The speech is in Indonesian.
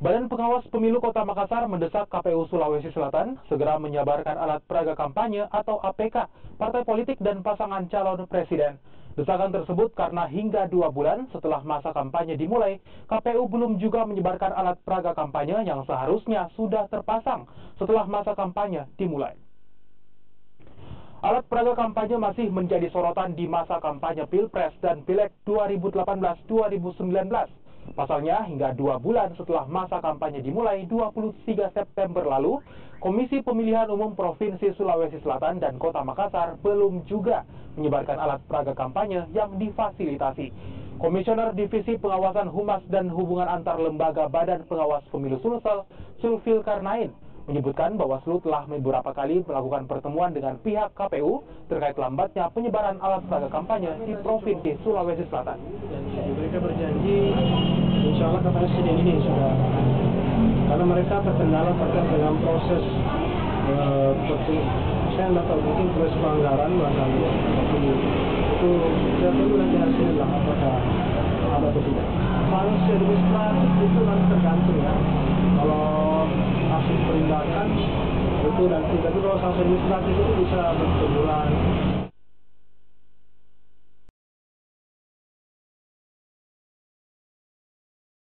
Badan Pengawas Pemilu Kota Makassar mendesak KPU Sulawesi Selatan segera menyabarkan alat peraga kampanye atau APK partai politik dan pasangan calon presiden. Desakan tersebut karena hingga 2 bulan setelah masa kampanye dimulai, KPU belum juga menyebarkan alat peraga kampanye yang seharusnya sudah terpasang setelah masa kampanye dimulai. Alat peraga kampanye masih menjadi sorotan di masa kampanye Pilpres dan Pileg 2018-2019. Pasalnya, hingga 2 bulan setelah masa kampanye dimulai 23 September lalu, Komisi Pemilihan Umum Provinsi Sulawesi Selatan dan Kota Makassar belum juga menyebarkan alat peraga kampanye yang difasilitasi. Komisioner Divisi Pengawasan Humas dan Hubungan Antar Lembaga Badan Pengawas Pemilu Sulsel, Sulfil Karnain, menyebutkan Bawaslu telah beberapa kali melakukan pertemuan dengan pihak KPU terkait lambatnya penyebaran alat peraga kampanye di Provinsi Sulawesi Selatan. Mereka berjanji, insya Allah katanya Senin ini sudah, karena mereka terkendala terkait dengan proses saya tidak tahu, mungkin proses pelanggaran barangkali, tapi itu saya tunggu nanti hasilnya lah apakah ada atau tidak. Sanksi administratif itu nanti tergantung ya. Kalau hasil penindakan itu nanti, tapi kalau sanksi administratif itu bisa berbulan.